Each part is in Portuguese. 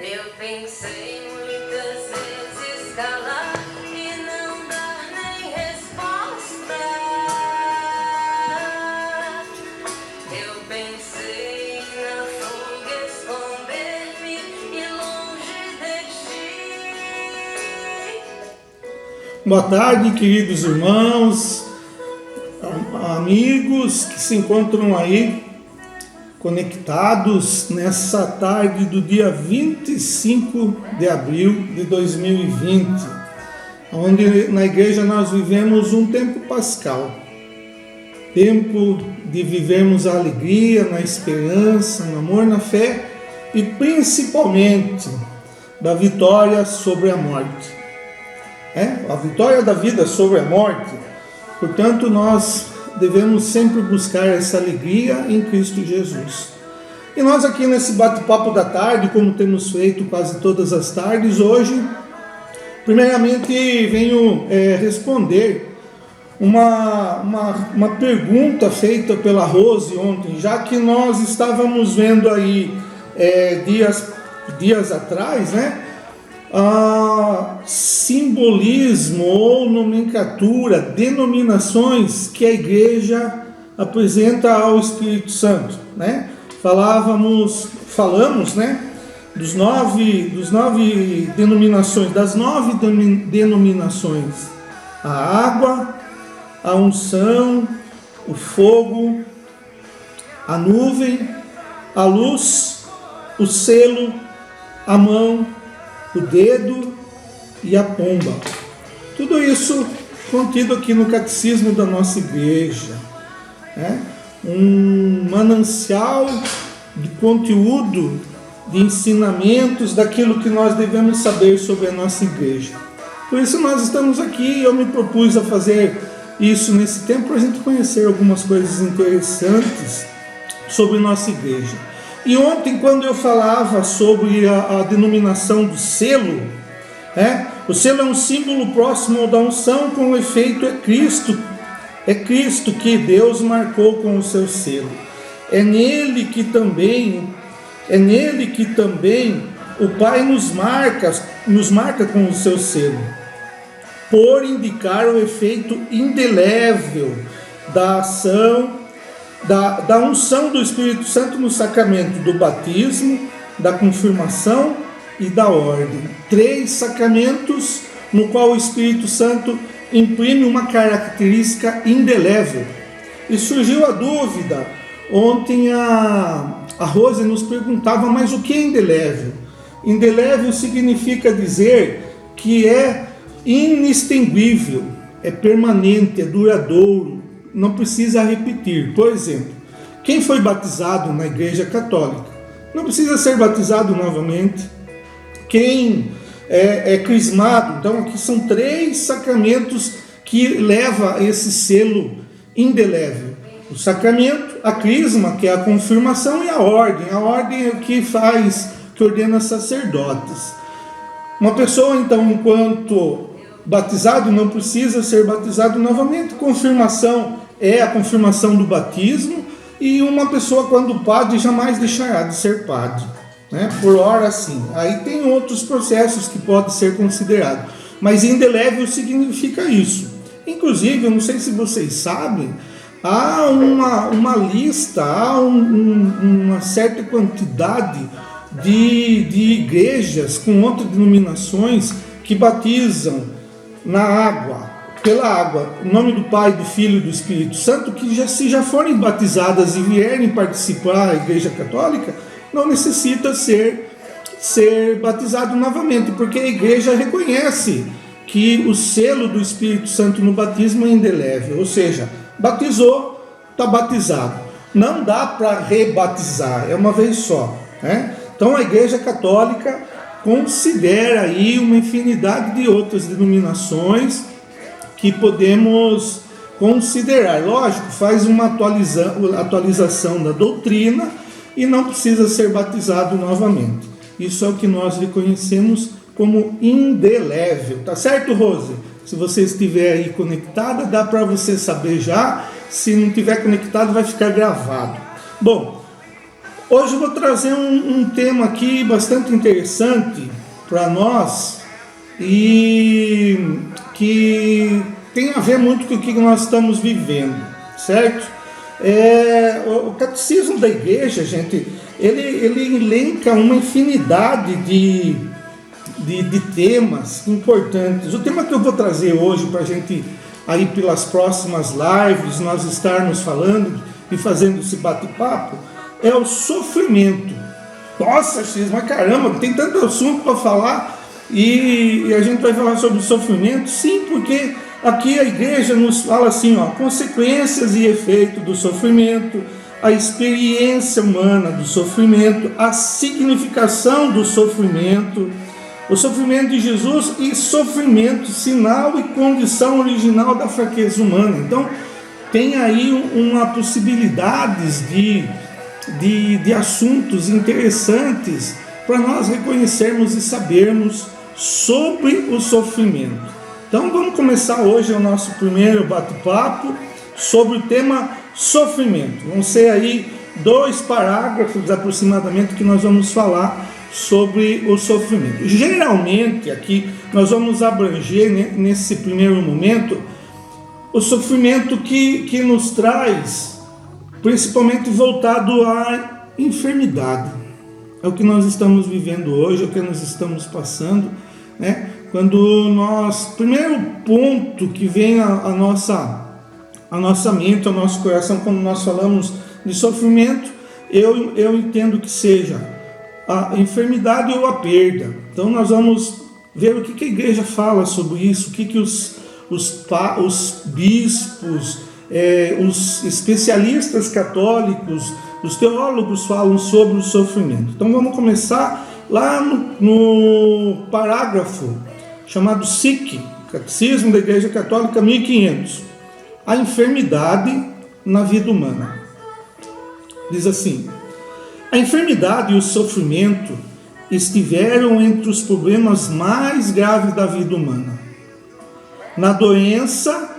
Eu pensei muitas vezes calar e não dar nem resposta. Eu pensei na fuga esconder-me e longe de ti. Boa tarde, queridos irmãos, amigos que se encontram aí conectados nessa tarde do dia 25 de abril de 2020, onde na igreja nós vivemos um tempo pascal, tempo de vivermos a alegria, na esperança, no amor, na fé e principalmente da vitória sobre a morte. A vitória da vida sobre a morte. Portanto, nós devemos sempre buscar essa alegria em Cristo Jesus. E nós aqui nesse bate-papo da tarde, como temos feito quase todas as tardes, hoje, primeiramente venho responder uma pergunta feita pela Rose ontem, já que nós estávamos vendo aí dias atrás, simbolismo ou nomenclatura, denominações que a igreja apresenta ao Espírito Santo, Falamos, das nove denominações: a água, a unção, o fogo, a nuvem, a luz, o selo, a mão, o dedo e a pomba. Tudo isso contido aqui no catecismo da nossa igreja. Um manancial de conteúdo, de ensinamentos, daquilo que nós devemos saber sobre a nossa igreja. Por isso nós estamos aqui e eu me propus a fazer isso nesse tempo para a gente conhecer algumas coisas interessantes sobre nossa igreja. E ontem, quando eu falava sobre a denominação do selo, o selo é um símbolo próximo da unção, com efeito é Cristo que Deus marcou com o seu selo. É nele que também o Pai nos marca com o seu selo, por indicar o efeito indelével da ação, da unção do Espírito Santo no sacramento do batismo, da confirmação e da ordem. 3 sacramentos no qual o Espírito Santo imprime uma característica indelével. E surgiu a dúvida, ontem a Rose nos perguntava, mas o que é indelével? Indelével significa dizer que é inextinguível, é permanente, é duradouro, não precisa repetir. Por exemplo, quem foi batizado na Igreja Católica não precisa ser batizado novamente. Quem é crismado, então aqui são 3 sacramentos que levam esse selo indelével: o sacramento, a crisma, que é a confirmação, e a ordem. A ordem é o que ordena sacerdotes. Uma pessoa, então, enquanto batizado, não precisa ser batizado novamente. Confirmação é a confirmação do batismo, e uma pessoa, quando padre, jamais deixará de ser padre, por hora sim. Aí tem outros processos que podem ser considerados, mas indelével significa isso. Inclusive, eu não sei se vocês sabem, há uma lista, há uma certa quantidade de igrejas com outras denominações que batizam na água, pela água, em nome do Pai, do Filho e do Espírito Santo, que se já forem batizadas e vierem participar da Igreja Católica, não necessita ser batizado novamente, porque a igreja reconhece que o selo do Espírito Santo no batismo é indelével, ou seja, batizou, está batizado. Não dá para rebatizar, é uma vez só. Então a Igreja Católica considera aí uma infinidade de outras denominações que podemos considerar. Lógico, faz uma atualização da doutrina e não precisa ser batizado novamente. Isso é o que nós reconhecemos como indelével. Tá certo, Rose? Se você estiver aí conectada, dá para você saber já. Se não estiver conectado, vai ficar gravado. Bom, Hoje eu vou trazer um tema aqui bastante interessante para nós e que tem a ver muito com o que nós estamos vivendo, certo? O catecismo da igreja, gente, ele elenca uma infinidade de temas importantes. O tema que eu vou trazer hoje para a gente, aí pelas próximas lives, nós estarmos falando e fazendo esse bate-papo, é o sofrimento. Nossa, X, mas caramba, tem tanto assunto para falar e a gente vai falar sobre o sofrimento, sim, porque aqui a igreja nos fala assim, ó, consequências e efeitos do sofrimento, a experiência humana do sofrimento, a significação do sofrimento, o sofrimento de Jesus e sofrimento, sinal e condição original da fraqueza humana. Então, tem aí uma possibilidade de assuntos interessantes para nós reconhecermos e sabermos sobre o sofrimento. Então vamos começar hoje o nosso primeiro bate-papo sobre o tema sofrimento. Vão ser aí 2 parágrafos aproximadamente que nós vamos falar sobre o sofrimento. Geralmente aqui nós vamos abranger nesse primeiro momento o sofrimento que nos traz, principalmente voltado à enfermidade. É o que nós estamos vivendo hoje, é o que nós estamos passando, né? Quando nós, primeiro ponto que vem a nossa mente, ao nosso coração, quando nós falamos de sofrimento, eu entendo que seja a enfermidade ou a perda. Então nós vamos ver o que a igreja fala sobre isso, o que os bispos, os especialistas católicos, os teólogos falam sobre o sofrimento. Então vamos começar lá no parágrafo chamado SIC, Catecismo da Igreja Católica 1500, a enfermidade na vida humana. Diz assim: a enfermidade e o sofrimento estiveram entre os problemas mais graves da vida humana. Na doença,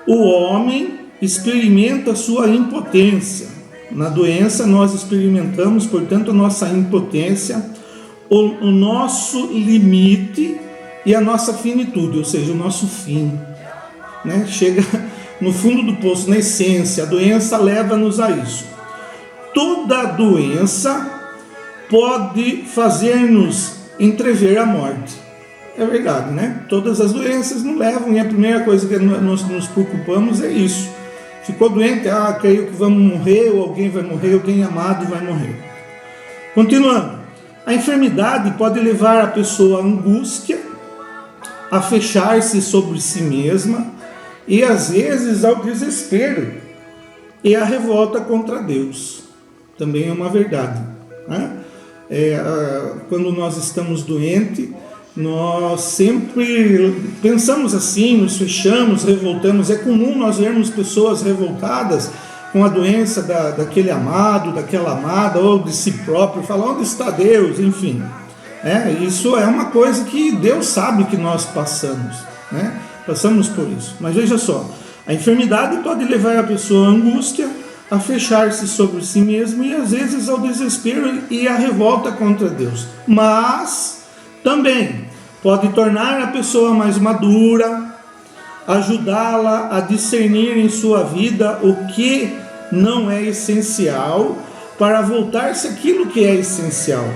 o homem experimenta sua impotência. Na doença, nós experimentamos, portanto, a nossa impotência, o nosso limite e a nossa finitude, ou seja, o nosso fim, né? Chega no fundo do poço, na essência. A doença leva-nos a isso. Toda doença pode fazer-nos entrever a morte. É verdade, né? Todas as doenças nos levam, e a primeira coisa que nós nos preocupamos é isso. Ficou doente, creio que vamos morrer, ou alguém vai morrer, alguém amado vai morrer. Continuando, a enfermidade pode levar a pessoa à angústia, a fechar-se sobre si mesma e às vezes ao desespero e à revolta contra Deus. Também é uma verdade, né? Quando nós estamos doentes, nós sempre pensamos assim, nos fechamos, revoltamos. É comum nós vermos pessoas revoltadas com a doença daquele amado, daquela amada, ou de si próprio, falar onde está Deus, enfim. Isso é uma coisa que Deus sabe que nós passamos, né? Passamos por isso. Mas veja só, a enfermidade pode levar a pessoa à angústia, a fechar-se sobre si mesmo e às vezes ao desespero e à revolta contra Deus. Mas também pode tornar a pessoa mais madura, ajudá-la a discernir em sua vida o que não é essencial para voltar-se aquilo que é essencial.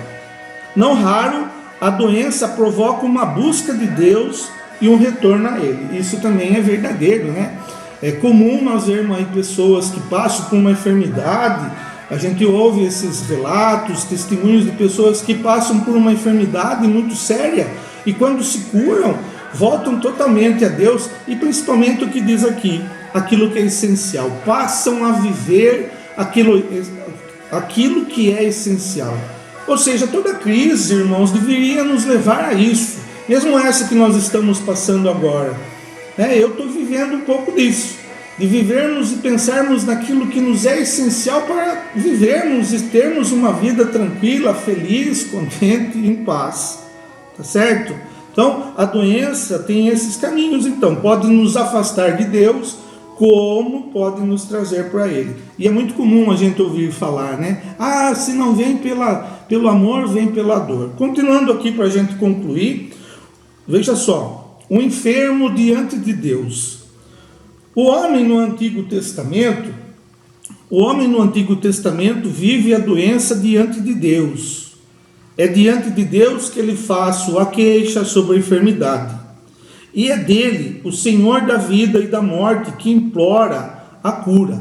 Não raro, a doença provoca uma busca de Deus e um retorno a Ele. Isso também é verdadeiro, né? É comum nós vermos aí pessoas que passam por uma enfermidade. A gente ouve esses relatos, testemunhos de pessoas que passam por uma enfermidade muito séria e quando se curam, voltam totalmente a Deus e principalmente o que diz aqui, aquilo que é essencial. Passam a viver aquilo que é essencial. Ou seja, toda crise, irmãos, deveria nos levar a isso. Mesmo essa que nós estamos passando agora. Eu estou vivendo um pouco disso. De vivermos e pensarmos naquilo que nos é essencial para vivermos e termos uma vida tranquila, feliz, contente e em paz. Tá certo? Então, a doença tem esses caminhos. Então, pode nos afastar de Deus, como pode nos trazer para Ele. E é muito comum a gente ouvir falar, né? Ah, se não vem pelo amor, vem pela dor. Continuando aqui para a gente concluir, veja só, o enfermo diante de Deus. O homem no Antigo Testamento vive a doença diante de Deus. É diante de Deus que ele faz sua queixa sobre a enfermidade. E é dele, o Senhor da vida e da morte, que implora a cura.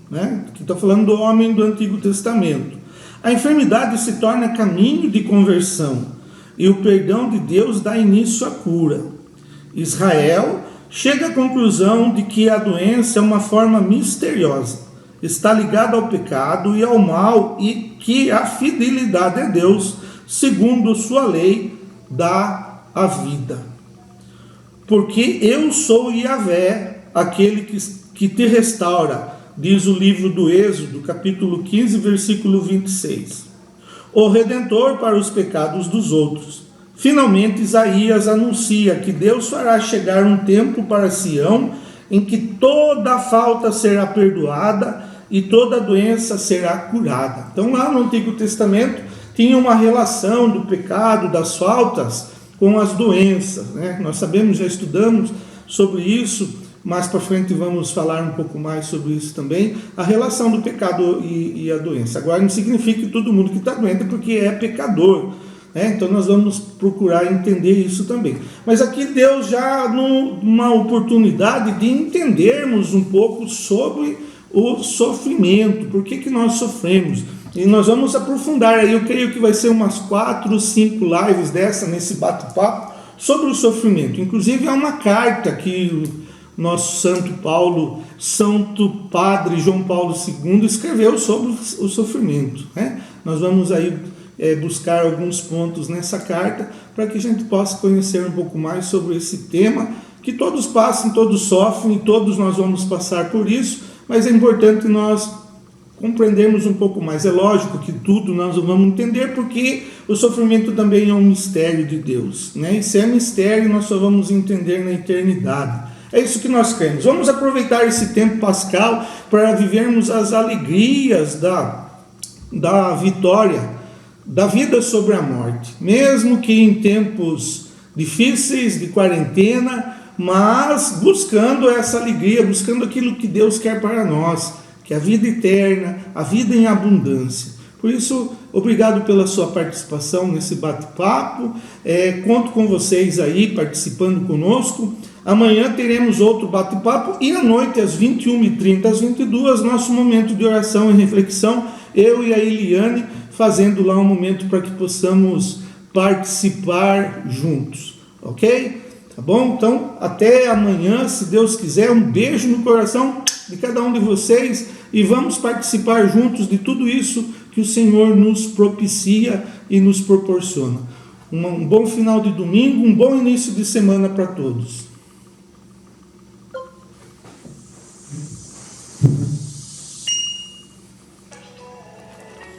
Né? Aqui está falando do homem do Antigo Testamento. A enfermidade se torna caminho de conversão, e o perdão de Deus dá início à cura. Israel chega à conclusão de que a doença é uma forma misteriosa, está ligada ao pecado e ao mal, e que a fidelidade a Deus, segundo sua lei, dá a vida. Porque eu sou Yahvé, aquele que te restaura, diz o livro do Êxodo, capítulo 15, versículo 26. O Redentor para os pecados dos outros. Finalmente, Isaías anuncia que Deus fará chegar um tempo para Sião em que toda falta será perdoada e toda doença será curada. Então, lá no Antigo Testamento, tinha uma relação do pecado, das faltas, com as doenças, né? Nós sabemos, já estudamos sobre isso, mais para frente vamos falar um pouco mais sobre isso também, a relação do pecado e a doença. Agora, não significa que todo mundo que está doente é porque é pecador, né? Então nós vamos procurar entender isso também. Mas aqui Deus já numa oportunidade de entendermos um pouco sobre o sofrimento, por que nós sofremos. E nós vamos aprofundar aí, eu creio que vai ser umas 4 ou 5 lives nesse bate-papo sobre o sofrimento. Inclusive há uma carta que o nosso Santo Padre João Paulo II escreveu sobre o sofrimento, né? Nós vamos aí buscar alguns pontos nessa carta para que a gente possa conhecer um pouco mais sobre esse tema, que todos passam, todos sofrem, todos nós vamos passar por isso, mas é importante nós compreendermos um pouco mais. É lógico que tudo nós não vamos entender, porque o sofrimento também é um mistério de Deus, né? E se é mistério, nós só vamos entender na eternidade. É isso que nós queremos. Vamos aproveitar esse tempo pascal para vivermos as alegrias da vitória, da vida sobre a morte, mesmo que em tempos difíceis de quarentena, mas buscando essa alegria, buscando aquilo que Deus quer para nós, que é a vida eterna, a vida em abundância. Por isso, obrigado pela sua participação nesse bate-papo. Conto com vocês aí participando conosco. Amanhã teremos outro bate-papo e à noite, às 21h30, às 22h, nosso momento de oração e reflexão, eu e a Eliane fazendo lá um momento para que possamos participar juntos, ok? Tá bom? Então, até amanhã, se Deus quiser. Um beijo no coração de cada um de vocês e vamos participar juntos de tudo isso que o Senhor nos propicia e nos proporciona. Um bom final de domingo, um bom início de semana para todos.